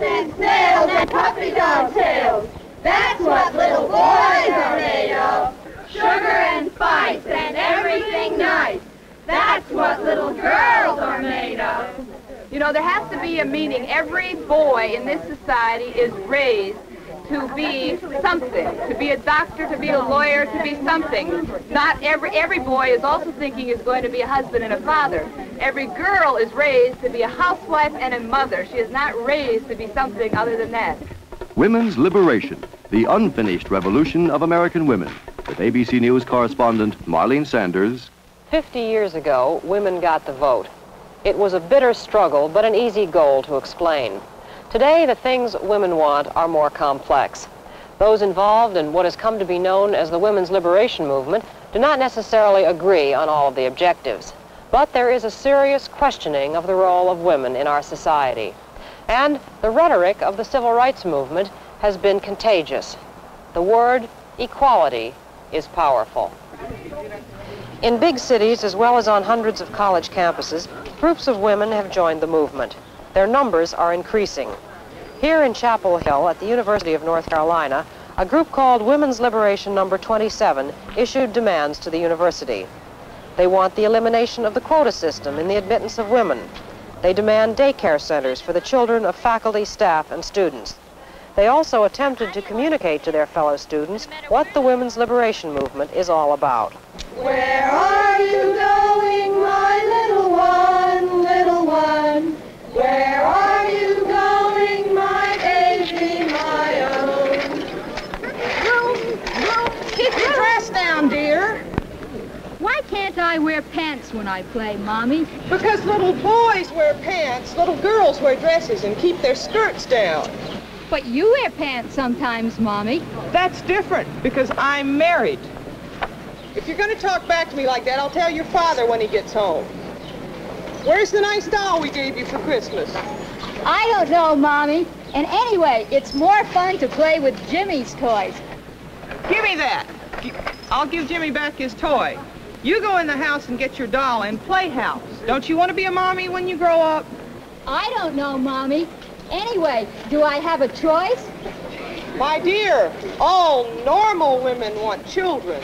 rats and snails and puppy dog tails. That's what little boys are made of. Sugar and spice and everything nice. That's what little girls are made of. You know, there has to be a meaning. Every boy in this society is raised to be something, to be a doctor, to be a lawyer, to be something. Not every boy is also thinking is going to be a husband and a father. Every girl is raised to be a housewife and a mother. She is not raised to be something other than that. Women's Liberation, the unfinished revolution of American women. With ABC News correspondent Marlene Sanders. 50 years ago, women got the vote. It was a bitter struggle, but an easy goal to explain. Today, the things women want are more complex. Those involved in what has come to be known as the women's liberation movement do not necessarily agree on all of the objectives. But there is a serious questioning of the role of women in our society. And the rhetoric of the civil rights movement has been contagious. The word equality is powerful. In big cities, as well as on hundreds of college campuses, groups of women have joined the movement. Their numbers are increasing. Here in Chapel Hill at the University of North Carolina, a group called Women's Liberation Number 27 issued demands to the university. They want the elimination of the quota system in the admittance of women. They demand daycare centers for the children of faculty, staff, and students. They also attempted to communicate to their fellow students what the women's liberation movement is all about. Where are you going, my little one, little one? Where are you going, my baby, my own? Keep your dress down, dear. Why can't I wear pants when I play, Mommy? Because little boys wear pants, little girls wear dresses and keep their skirts down. But you wear pants sometimes, Mommy. That's different, because I'm married. If you're going to talk back to me like that, I'll tell your father when he gets home. Where's the nice doll we gave you for Christmas? I don't know, Mommy. And anyway, it's more fun to play with Jimmy's toys. Give me that. I'll give Jimmy back his toy. You go in the house and get your doll and play house. Don't you want to be a mommy when you grow up? I don't know, Mommy. Anyway, do I have a choice? My dear, all normal women want children.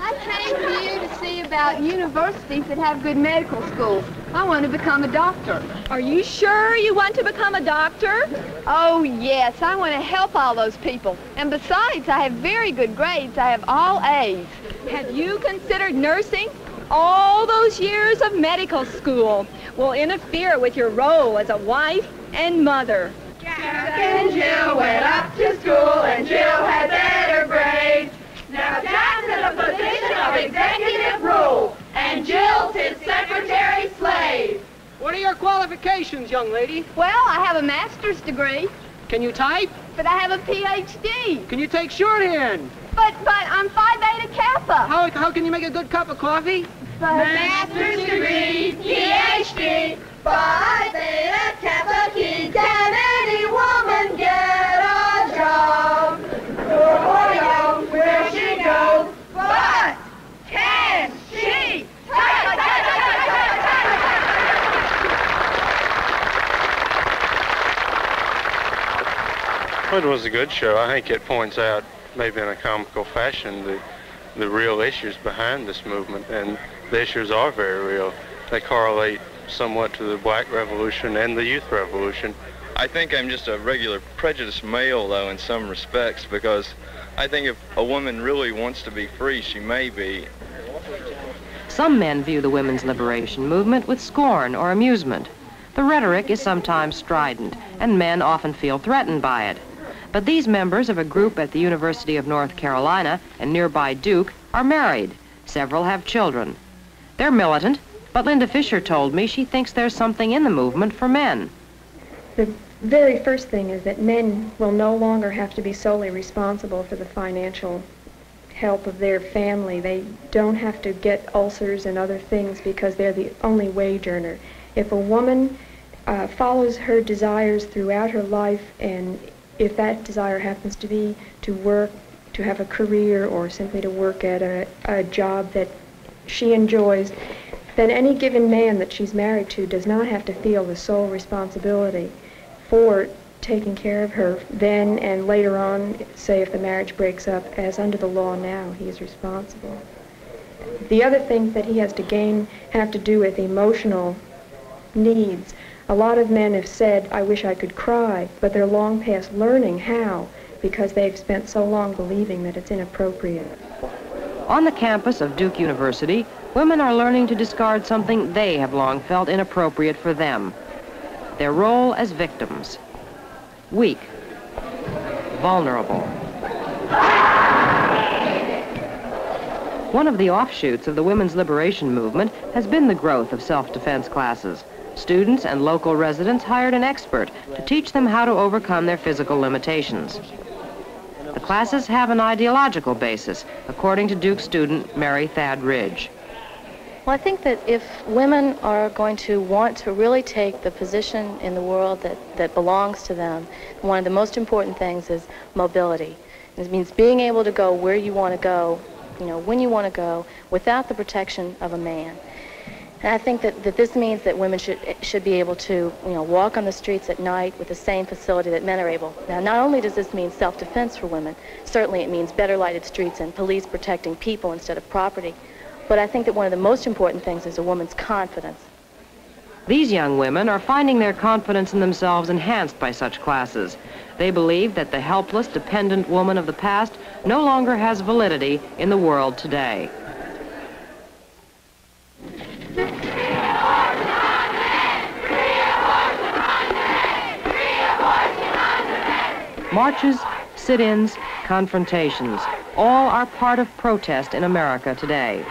I came here to see about universities that have good medical schools. I want to become a doctor. Are you sure you want to become a doctor? Oh, yes. I want to help all those people. And besides, I have very good grades. I have all A's. Have you considered nursing? All those years of medical school will interfere with your role as a wife and mother. Jack and Jill went up to school and Jill had better grades. Now Jack's in a position of executive rule and Jill's his secretary slave. What are your qualifications, young lady? Well, I have a master's degree. Can you type? But I have a PhD. Can you take shorthand? But I'm Phi Beta Kappa. How can you make a good cup of coffee? Master's degree, PhD, Phi Beta Kappa Key. Can any woman get a job? Or go where she goes, but can she? Well, it was a good show. I think it points out, maybe in a comical fashion, the real issues behind this movement, and the issues are very real. They correlate somewhat to the Black Revolution and the Youth Revolution. I think I'm just a regular prejudiced male, though, in some respects, because I think if a woman really wants to be free, she may be. Some men view the women's liberation movement with scorn or amusement. The rhetoric is sometimes strident, and men often feel threatened by it. But these members of a group at the University of North Carolina and nearby Duke are married. Several have children. They're militant, but Linda Fisher told me she thinks there's something in the movement for men. The very first thing is that men will no longer have to be solely responsible for the financial help of their family. They don't have to get ulcers and other things because they're the only wage earner. If a woman follows her desires throughout her life, and if that desire happens to be to work, to have a career, or simply to work at a job that she enjoys, then any given man that she's married to does not have to feel the sole responsibility for taking care of her then and later on, say if the marriage breaks up, as under the law now, he is responsible. The other things that he has to gain have to do with emotional needs. A lot of men have said, I wish I could cry, but they're long past learning how, because they've spent so long believing that it's inappropriate. On the campus of Duke University, women are learning to discard something they have long felt inappropriate for them: their role as victims. Weak, vulnerable. One of the offshoots of the women's liberation movement has been the growth of self-defense classes. Students and local residents hired an expert to teach them how to overcome their physical limitations. The classes have an ideological basis, according to Duke student Mary Thad Ridge. Well, I think that if women are going to want to really take the position in the world that belongs to them, one of the most important things is mobility. It means being able to go where you want to go, when you want to go, without the protection of a man. And I think that this means that women should be able to, walk on the streets at night with the same facility that men are able. Now, not only does this mean self-defense for women, certainly it means better lighted streets and police protecting people instead of property. But I think that one of the most important things is a woman's confidence. These young women are finding their confidence in themselves enhanced by such classes. They believe that the helpless, dependent woman of the past no longer has validity in the world today. Marches, sit-ins, confrontations, all are part of protest in America today.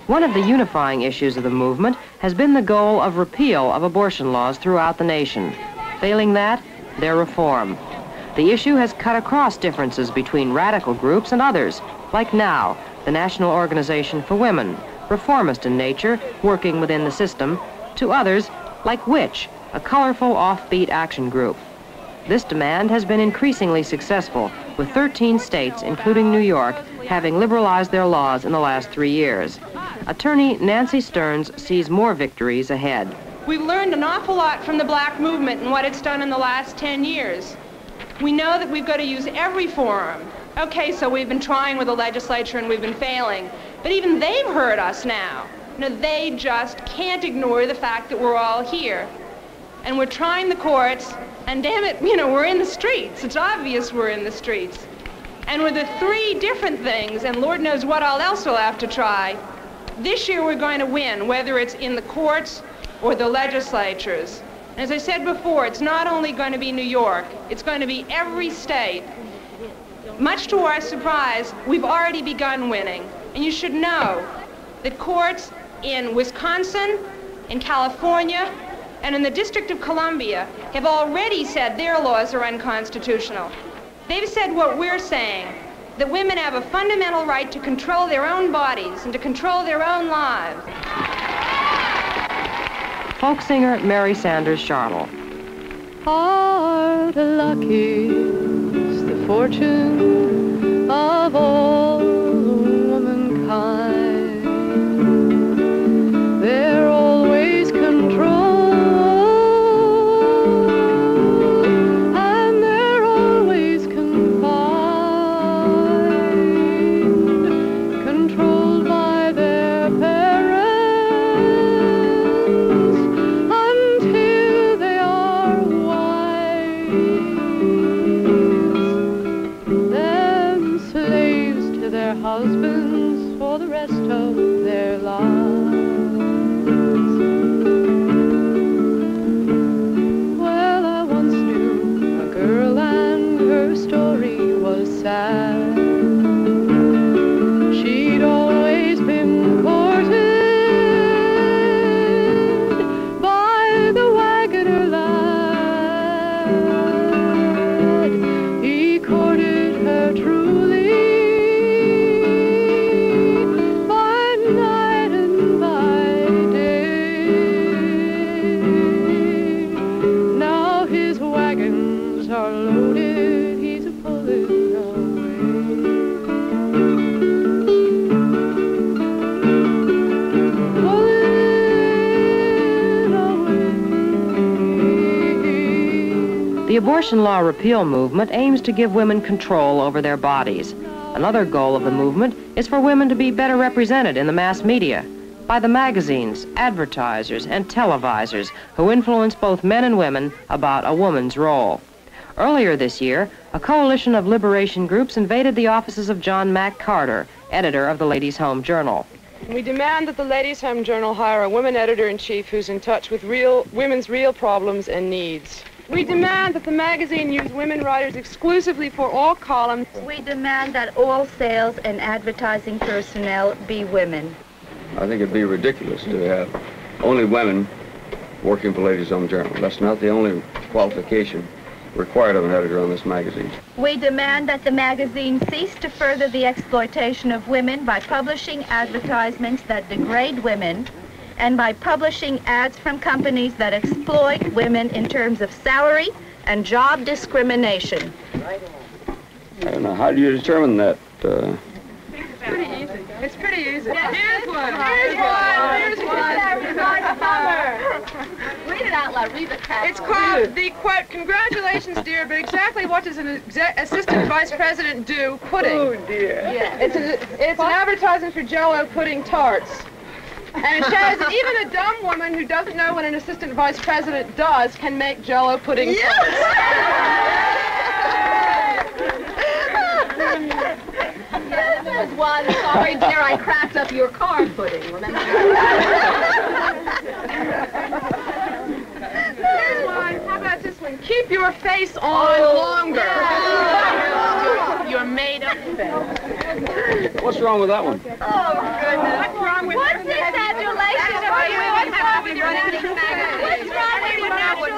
One of the unifying issues of the movement has been the goal of repeal of abortion laws throughout the nation. Failing that, their reform. The issue has cut across differences between radical groups and others, like NOW, the National Organization for Women, reformist in nature, working within the system, to others like WITCH, a colorful offbeat action group. This demand has been increasingly successful, with 13 states, including New York, having liberalized their laws in the last 3 years. Attorney Nancy Stearns sees more victories ahead. We've learned an awful lot from the black movement and what it's done in the last 10 years. We know that we've got to use every forum. Okay, so we've been trying with the legislature and we've been failing, but even they've heard us now. They just can't ignore the fact that we're all here. And we're trying the courts, and damn it, we're in the streets. It's obvious we're in the streets. And with the 3 different things, and Lord knows what all else we'll have to try, this year we're going to win, whether it's in the courts or the legislatures. And as I said before, it's not only going to be New York, it's going to be every state. Much to our surprise, we've already begun winning. And you should know that courts in Wisconsin, in California, and in the District of Columbia have already said their laws are unconstitutional. They've said what we're saying, that women have a fundamental right to control their own bodies and to control their own lives. Folk singer Mary Sanders Chartle. Are the luckiest, the fortune of all womankind. They're always controlled. Husbands for the rest of their lives. Well, I once knew a girl and her story was sad. She'd always been courted by the wagoner lad. He courted her truly. The abortion law repeal movement aims to give women control over their bodies. Another goal of the movement is for women to be better represented in the mass media by the magazines, advertisers, and televisers who influence both men and women about a woman's role. Earlier this year, a coalition of liberation groups invaded the offices of John Mack Carter, editor of the Ladies' Home Journal. We demand that the Ladies' Home Journal hire a women editor-in-chief who's in touch with women's real problems and needs. We demand that the magazine use women writers exclusively for all columns. We demand that all sales and advertising personnel be women. I think it'd be ridiculous to have only women working for Ladies' Home Journal. That's not the only qualification required of an editor on this magazine. We demand that the magazine cease to further the exploitation of women by publishing advertisements that degrade women and by publishing ads from companies that exploit women in terms of salary and job discrimination. I don't know, how do you determine that? It's pretty easy. It's pretty easy. Yes, Here's one. Read it out loud. Read the title. It's called the quote, "Congratulations, dear, but exactly what does an assistant vice president do? Pudding." Oh, dear. Yeah. It's an advertisement for Jell-O pudding tarts. And it shows that even a dumb woman who doesn't know what an assistant vice president does can make Jell-O pudding tarts. There was one. Sorry, dear, I cracked up your car pudding. Remember? Here's one. How about this one? Keep your face on longer. Yeah. Your made-up face. What's wrong with that one? Oh, goodness. What's wrong with What's this adulation of women? What's wrong with your natural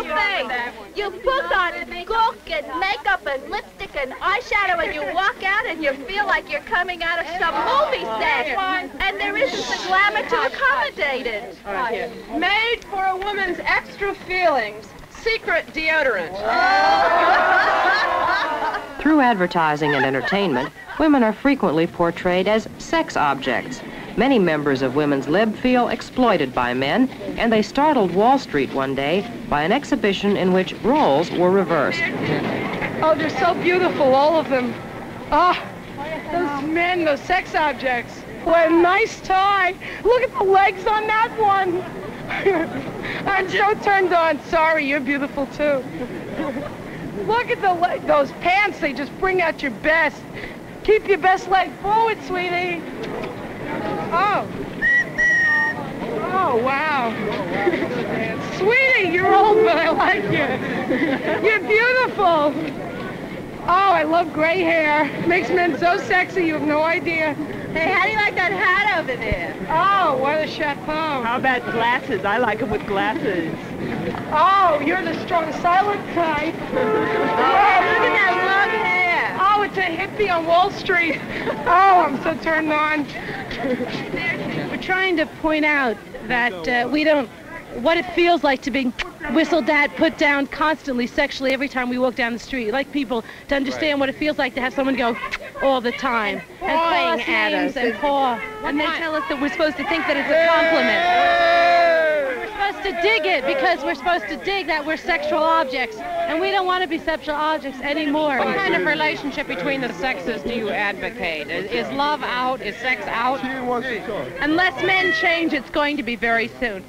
face? You put on gook and makeup and lipstick and eyeshadow and you walk out and you feel like you're coming out of some movie set. And there isn't the glamour to accommodate it. Made for a woman's extra feelings. Secret deodorant. Through advertising and entertainment, women are frequently portrayed as sex objects. Many members of women's lib feel exploited by men, and they startled Wall Street one day by an exhibition in which roles were reversed. Oh, they're so beautiful, all of them. Ah, those men, those sex objects. What a nice tie. Look at the legs on that one. I'm so turned on. Sorry, you're beautiful too. Look at those pants. They just bring out your best. Keep your best leg forward, sweetie. Oh. Oh, wow. Sweetie, you're old, but I like you. You're beautiful. Oh, I love gray hair. Makes men so sexy, you have no idea. Hey, how do you like that hat over there? Oh, what a chapeau. How about glasses? I like them with glasses. Oh, you're the strong, silent type. Oh, look at that long hair. Oh, it's a hippie on Wall Street. Oh, I'm so turned on. We're trying to point out that we don't, what it feels like to be whistled at, put down constantly sexually every time we walk down the street. We'd like people to understand what it feels like to have someone go all the time and playing at us and paw. And they tell us that we're supposed to think that it's a compliment. We're supposed to dig it because we're supposed to dig that we're sexual objects. And we don't want to be sexual objects anymore. What kind of relationship between the sexes do you advocate? Is love out? Is sex out? Unless men change, it's going to be very soon.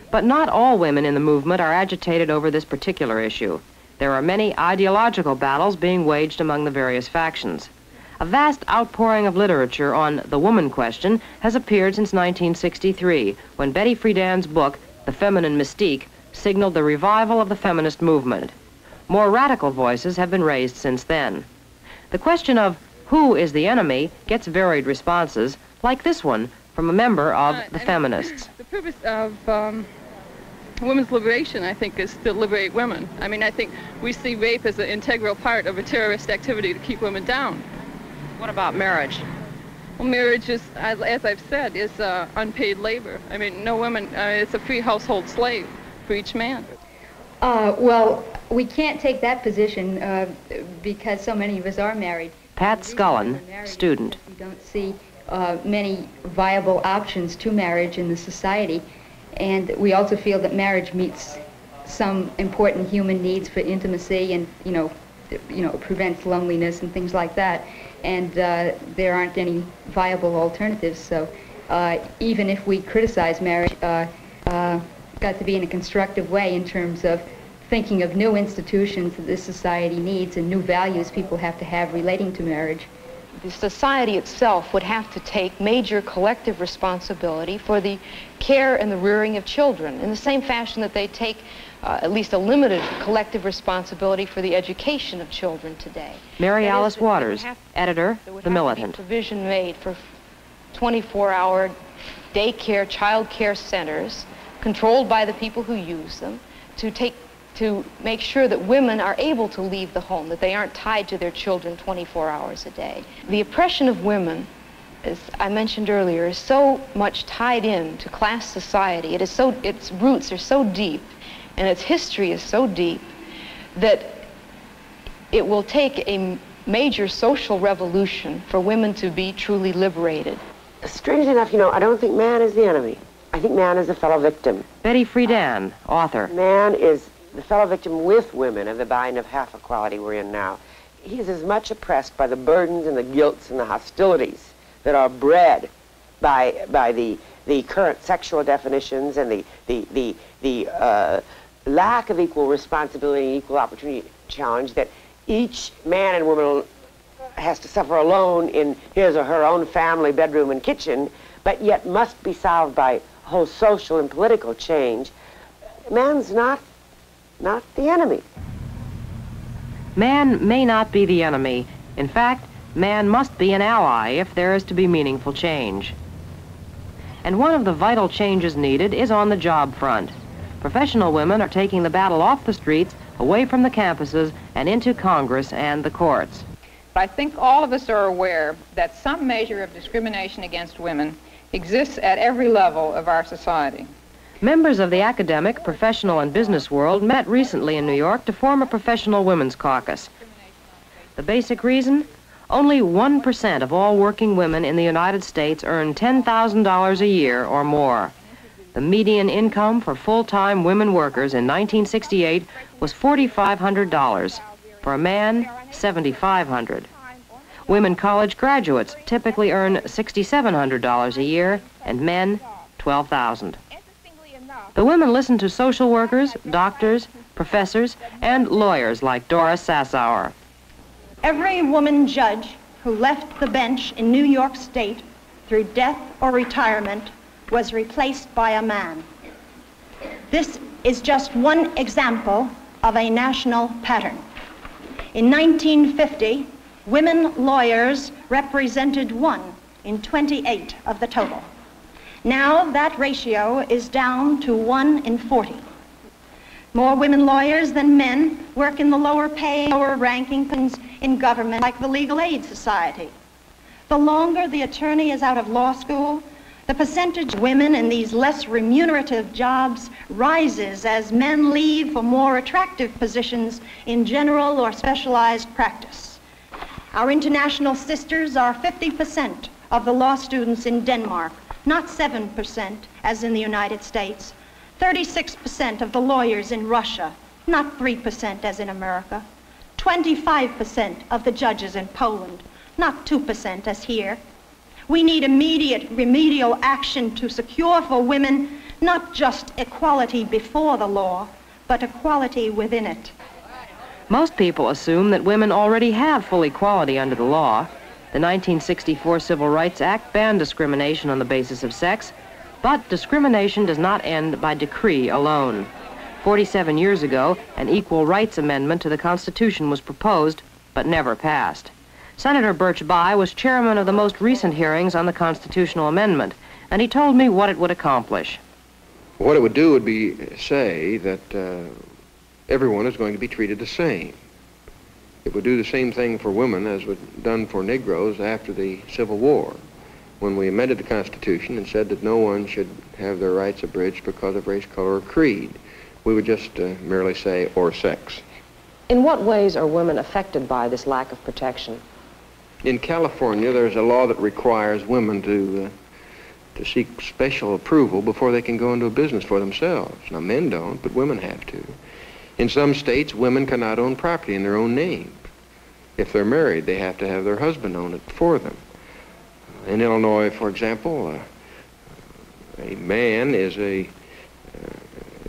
But not all women in the movement are agitated over this particular issue. There are many ideological battles being waged among the various factions. A vast outpouring of literature on the woman question has appeared since 1963, when Betty Friedan's book, The Feminine Mystique, signaled the revival of the feminist movement. More radical voices have been raised since then. The question of who is the enemy gets varied responses, like this one from a member of the feminists. The purpose of women's liberation, I think, is to liberate women. I mean, I think we see rape as an integral part of a terrorist activity to keep women down. What about marriage? Well, marriage is, as I've said, is unpaid labor. I mean, no woman, it's a free household slave for each man. Well, we can't take that position because so many of us are married. Pat Scullin, student. We don't see many viable options to marriage in the society, and we also feel that marriage meets some important human needs for intimacy and, prevents loneliness and things like that. And there aren't any viable alternatives. So even if we criticize marriage, got to be in a constructive way in terms of thinking of new institutions that this society needs and new values people have to have relating to marriage. The society itself would have to take major collective responsibility for the care and the rearing of children in the same fashion that they take at least a limited collective responsibility for the education of children today. Mary Alice Waters, editor, The Militant. Provision made for 24-hour daycare, child care centers controlled by the people who use them to make sure that women are able to leave the home, that they aren't tied to their children 24 hours a day. The oppression of women, as I mentioned earlier, is so much tied in to class society. Its roots are so deep and its history is so deep that it will take a major social revolution for women to be truly liberated. Strangely enough, I don't think man is the enemy. I think man is a fellow victim. Betty Friedan, author. Man is the fellow victim with women of the bind of half equality we're in now. He is as much oppressed by the burdens and the guilts and the hostilities that are bred by the current sexual definitions and the lack of equal responsibility and equal opportunity challenge that each man and woman has to suffer alone in his or her own family, bedroom, and kitchen, but yet must be solved by whole social and political change. Man's not the enemy. Man may not be the enemy. In fact, man must be an ally if there is to be meaningful change. And one of the vital changes needed is on the job front. Professional women are taking the battle off the streets, away from the campuses, and into Congress and the courts. But I think all of us are aware that some measure of discrimination against women exists at every level of our society. Members of the academic, professional, and business world met recently in New York to form a professional women's caucus. The basic reason? Only 1% of all working women in the United States earn $10,000 a year or more. The median income for full-time women workers in 1968 was $4,500. For a man, $7,500. Women college graduates typically earn $6,700 a year, and men, $12,000. The women listen to social workers, doctors, professors, and lawyers like Doris Sassower. Every woman judge who left the bench in New York State through death or retirement was replaced by a man. This is just one example of a national pattern. In 1950, women lawyers represented 1 in 28 of the total. Now that ratio is down to 1 in 40. More women lawyers than men work in the lower paying, lower ranking things in government, like the Legal Aid Society. The longer the attorney is out of law school, the percentage of women in these less remunerative jobs rises as men leave for more attractive positions in general or specialized practice. Our international sisters are 50% of the law students in Denmark, not 7% as in the United States. 36% of the lawyers in Russia, not 3% as in America. 25% of the judges in Poland, not 2% as here. We need immediate remedial action to secure for women not just equality before the law, but equality within it. Most people assume that women already have full equality under the law. The 1964 Civil Rights Act banned discrimination on the basis of sex, but discrimination does not end by decree alone. 47 years ago, an Equal Rights Amendment to the Constitution was proposed, but never passed. Senator Birch Bayh was chairman of the most recent hearings on the constitutional amendment, and he told me what it would accomplish. What it would do would be say that everyone is going to be treated the same. It would do the same thing for women as was done for Negroes after the Civil War, when we amended the Constitution and said that no one should have their rights abridged because of race, color, or creed. We would just merely say, or sex. In what ways are women affected by this lack of protection? In California, there's a law that requires women to to seek special approval before they can go into a business for themselves. Now, men don't, but women have to. In some states, women cannot own property in their own name. If they're married, they have to have their husband own it for them. In Illinois, for example, a man is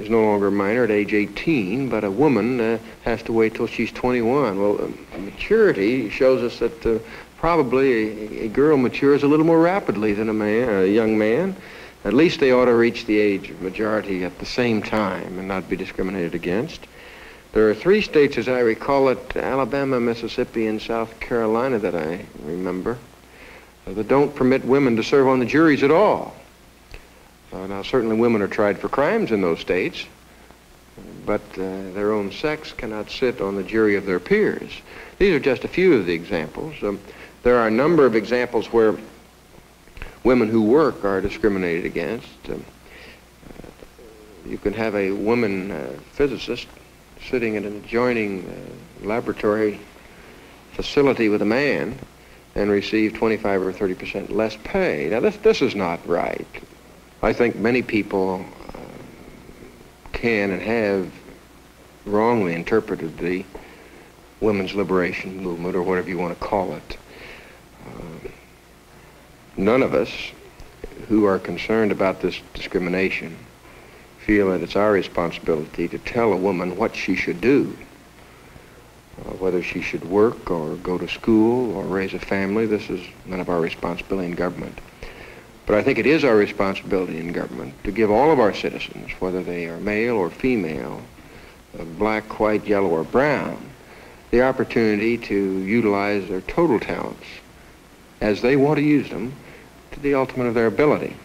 no longer a minor at age 18, but a woman has to wait till she's 21. Well, maturity shows us that probably a girl matures a little more rapidly than a young man. At least they ought to reach the age of majority at the same time and not be discriminated against. There are 3 states, as I recall it, Alabama, Mississippi, and South Carolina that I remember, that don't permit women to serve on the juries at all. Now, certainly women are tried for crimes in those states, but their own sex cannot sit on the jury of their peers. These are just a few of the examples. There are a number of examples where women who work are discriminated against. You can have a woman physicist sitting in an adjoining laboratory facility with a man and receive 25 or 30% less pay. Now, this is not right. I think many people can and have wrongly interpreted the women's liberation movement, or whatever you want to call it. None of us who are concerned about this discrimination feel that it's our responsibility to tell a woman what she should do, whether she should work or go to school or raise a family. This is none of our responsibility in government. But I think it is our responsibility in government to give all of our citizens, whether they are male or female, black, white, yellow, or brown, the opportunity to utilize their total talents as they want to use them to the ultimate of their ability.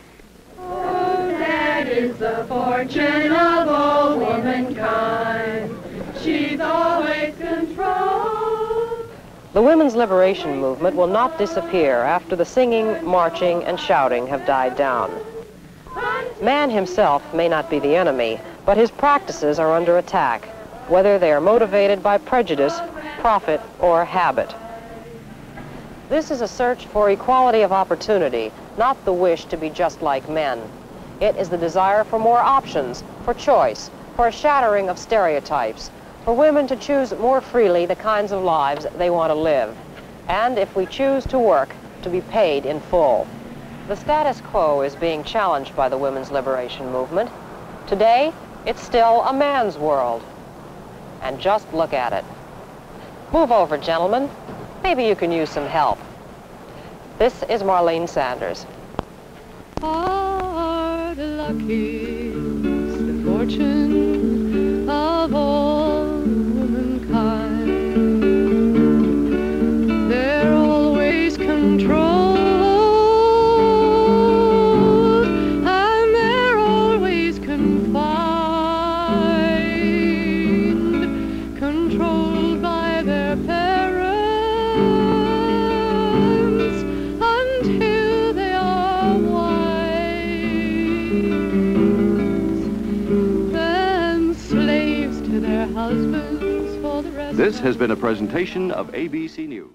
Oh, that is the fortune of all womankind. She's always controlled. The women's liberation movement will not disappear after the singing, marching, and shouting have died down. Man himself may not be the enemy, but his practices are under attack, whether they are motivated by prejudice, profit, or habit. This is a search for equality of opportunity, not the wish to be just like men. It is the desire for more options, for choice, for a shattering of stereotypes, for women to choose more freely the kinds of lives they want to live, and if we choose to work, to be paid in full. The status quo is being challenged by the women's liberation movement. Today, it's still a man's world. And just look at it. Move over, gentlemen. Maybe you can use some help. This is Marlene Sanders. Hard luck is the fortune of all womankind. They're always controlled, and they're always confined, controlled by their parents until they are wives, then slaves to their husbands for the rest. This has been a presentation of ABC News.